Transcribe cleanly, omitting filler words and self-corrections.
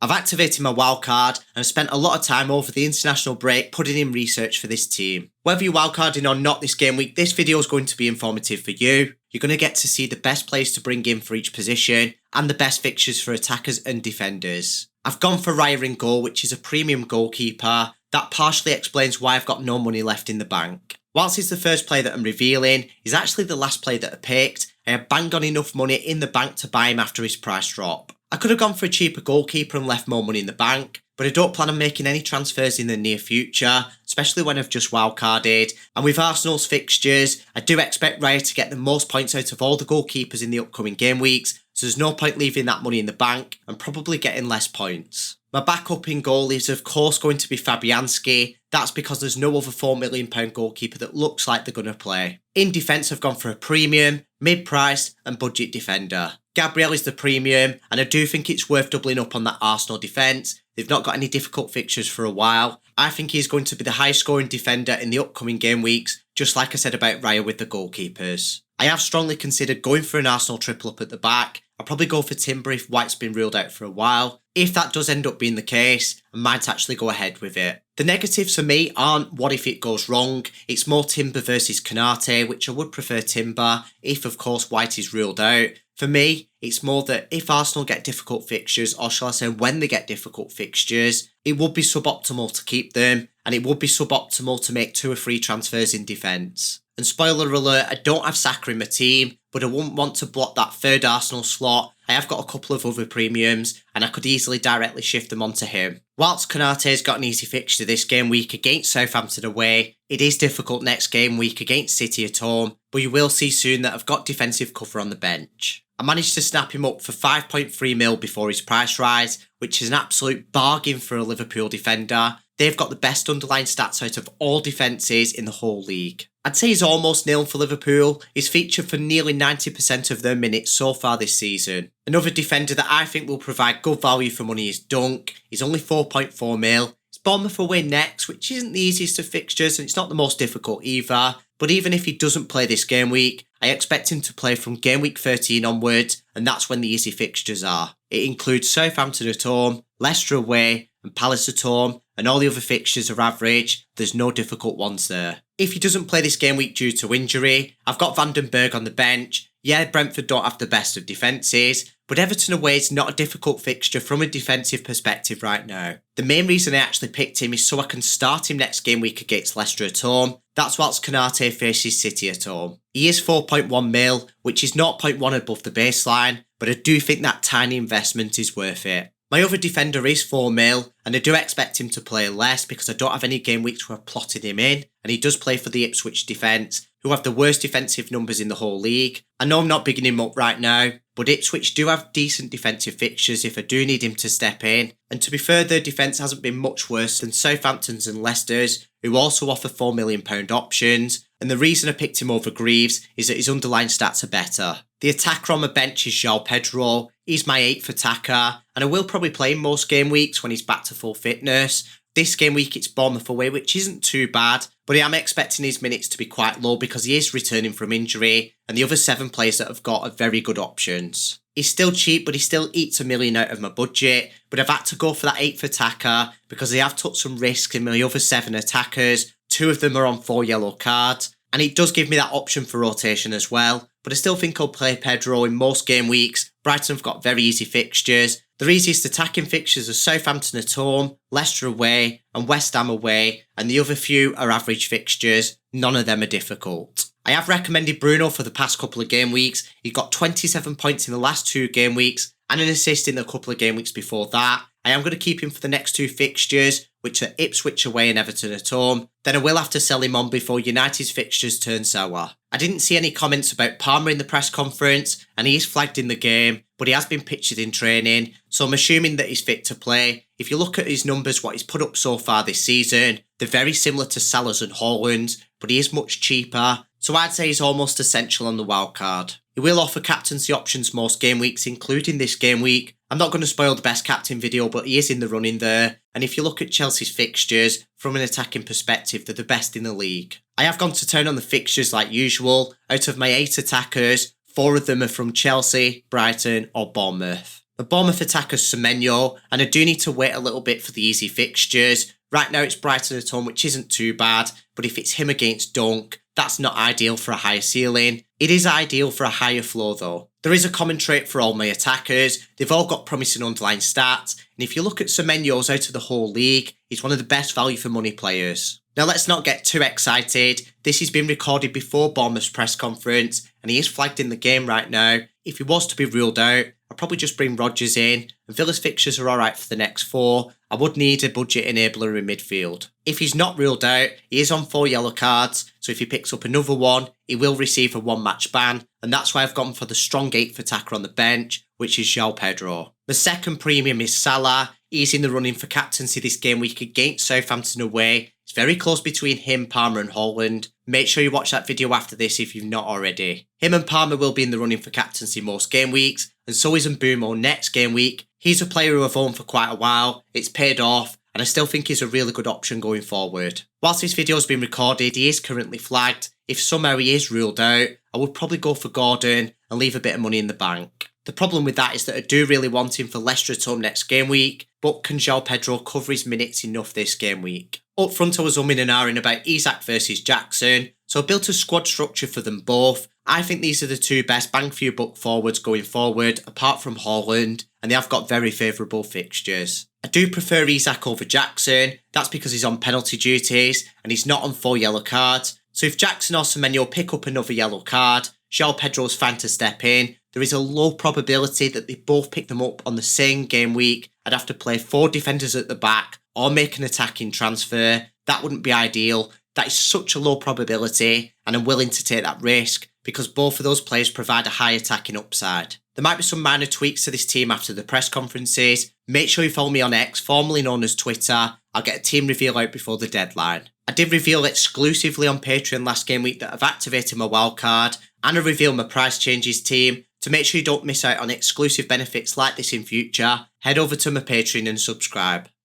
I've activated my wildcard and I've spent a lot of time over the international break putting in research for this team. Whether you're wildcarding or not this game week, this video is going to be informative for you. You're going to get to see the best players to bring in for each position and the best fixtures for attackers and defenders. I've gone for Raya in goal, which is a premium goalkeeper. That partially explains why I've got no money left in the bank. Whilst he's the first player that I'm revealing, he's actually the last player that I picked. I had banged on enough money in the bank to buy him after his price drop. I could have gone for a cheaper goalkeeper and left more money in the bank, but I don't plan on making any transfers in the near future, especially when I've just wildcarded. And with Arsenal's fixtures, I do expect Raya to get the most points out of all the goalkeepers in the upcoming game weeks, so there's no point leaving that money in the bank and probably getting less points. My backup in goal is of course going to be Fabianski. That's because there's no other £4 million goalkeeper that looks like they're going to play. In defence I've gone for a premium, mid-priced and budget defender. Gabriel is the premium and I do think it's worth doubling up on that Arsenal defence. They've not got any difficult fixtures for a while. I think he's going to be the highest scoring defender in the upcoming game weeks, just like I said about Raya with the goalkeepers. I have strongly considered going for an Arsenal triple up at the back. I'll probably go for Timber if White's been ruled out for a while. If that does end up being the case, I might actually go ahead with it. The negatives for me aren't what if it goes wrong, it's more Timber versus Konate, which I would prefer Timber if of course White is ruled out. For me, it's more that if Arsenal get difficult fixtures, or shall I say when they get difficult fixtures, it would be suboptimal to keep them, and it would be suboptimal to make 2 or 3 transfers in defence. And spoiler alert, I don't have Saka in my team, but I wouldn't want to block that third Arsenal slot. I have got a couple of other premiums, and I could easily directly shift them onto him. Whilst Konate's got an easy fixture this game week against Southampton away, it is difficult next game week against City at home, but you will see soon that I've got defensive cover on the bench. I managed to snap him up for 5.3 mil before his price rise, which is an absolute bargain for a Liverpool defender. They've got the best underlying stats out of all defences in the whole league. I'd say he's almost nil for Liverpool. He's featured for nearly 90% of their minutes so far this season. Another defender that I think will provide good value for money is Dunk. He's only 4.4 mil. It's Bournemouth away next, which isn't the easiest of fixtures and it's not the most difficult either. But even if he doesn't play this game week, I expect him to play from game week 13 onwards, and that's when the easy fixtures are. It includes Southampton at home, Leicester away, and Palace at home, and all the other fixtures are average. There's no difficult ones there. If he doesn't play this game week due to injury, I've got Van den Berg on the bench. Yeah, Brentford don't have the best of defences, but Everton away is not a difficult fixture from a defensive perspective right now. The main reason I actually picked him is so I can start him next game week against Leicester at home. That's whilst Konate faces City at home. He is 4.1 mil, which is 0.1 above the baseline, but I do think that tiny investment is worth it. My other defender is 4 mil, and I do expect him to play less because I don't have any game weeks where I've plotted him in, and he does play for the Ipswich defence, who have the worst defensive numbers in the whole league. I know I'm not bigging him up right now, but Ipswich do have decent defensive fixtures if I do need him to step in, and to be fair, their defence hasn't been much worse than Southampton's and Leicester's, who also offer £4 million options, and the reason I picked him over Greaves is that his underlying stats are better. The attacker on my bench is João Pedro. He's my 8th attacker, and I will probably play him most game weeks when he's back to full fitness. This game week it's Bournemouth away, which isn't too bad, but I am expecting his minutes to be quite low because he is returning from injury, and the other 7 players that I've got are very good options. He's still cheap, but he still eats $1 million out of my budget, but I've had to go for that 8th attacker because I have took some risks in my other 7 attackers. 2 of them are on 4 yellow cards, and it does give me that option for rotation as well, but I still think I'll play Pedro in most game weeks. Brighton have got very easy fixtures. Their easiest attacking fixtures are Southampton at home, Leicester away, and West Ham away, and the other few are average fixtures. None of them are difficult. I have recommended Bruno for the past couple of game weeks. He got 27 points in the last 2 game weeks and an assist in a couple of game weeks before that. I am going to keep him for the next 2 fixtures, which are Ipswich away and Everton at home. Then I will have to sell him on before United's fixtures turn sour. I didn't see any comments about Palmer in the press conference, and he is flagged in the game, but he has been pictured in training, so I'm assuming that he's fit to play. If you look at his numbers, what he's put up so far this season, they're very similar to Salah's and Haaland's, but he is much cheaper, so I'd say he's almost essential on the wildcard. He will offer captaincy options most game weeks, including this game week. I'm not going to spoil the best captain video, but he is in the running there. And if you look at Chelsea's fixtures, from an attacking perspective, they're the best in the league. I have gone to town on the fixtures like usual. Out of my 8 attackers, 4 of them are from Chelsea, Brighton or Bournemouth. The Bournemouth attacker's Semenyo, and I do need to wait a little bit for the easy fixtures. Right now it's Brighton at home, which isn't too bad, but if it's him against Dunk, that's not ideal for a higher ceiling. It is ideal for a higher floor though. There is a common trait for all my attackers. They've all got promising underlying stats, and if you look at Semenyo's out of the whole league, he's one of the best value for money players. Now let's not get too excited. This has been recorded before Bournemouth's press conference, and he is flagged in the game right now. If he was to be ruled out, I'd probably just bring Rodgers in, and Villa's fixtures are alright for the next 4. I would need a budget enabler in midfield. If he's not ruled out, he is on 4 yellow cards, so if he picks up another one, he will receive a 1-match ban, and that's why I've gone for the strong 8th attacker on the bench, which is João Pedro. The second premium is Salah. He's in the running for captaincy this game week against Southampton away. It's very close between him, Palmer and Haaland. Make sure you watch that video after this if you've not already. Him and Palmer will be in the running for captaincy most game weeks, and so is Mbeumo next game week. He's a player who I've owned for quite a while, it's paid off, and I still think he's a really good option going forward. Whilst this video has been recorded, he is currently flagged. If somehow he is ruled out, I would probably go for Gordon and leave a bit of money in the bank. The problem with that is that I do really want him for Leicester at home next game week, but can João Pedro cover his minutes enough this game week? Up front I was umming and ahhing about Isak versus Jackson, so I built a squad structure for them both. I think these are the 2 best bang for your buck forwards going forward, apart from Haaland, and they have got very favourable fixtures. I do prefer Isak over Jackson. That's because he's on penalty duties, and he's not on 4 yellow cards. So if Jackson or Semenyo pick up another yellow card, João Pedro's fine to step in. There is a low probability that they both pick them up on the same game week. I'd have to play 4 defenders at the back, or make an attacking transfer. That wouldn't be ideal. That is such a low probability, and I'm willing to take that risk because both of those players provide a high attacking upside. There might be some minor tweaks to this team after the press conferences. Make sure you follow me on X, formerly known as Twitter. I'll get a team reveal out before the deadline. I did reveal exclusively on Patreon last game week that I've activated my wildcard, and I revealed my price changes team. To make sure you don't miss out on exclusive benefits like this in future, head over to my Patreon and subscribe.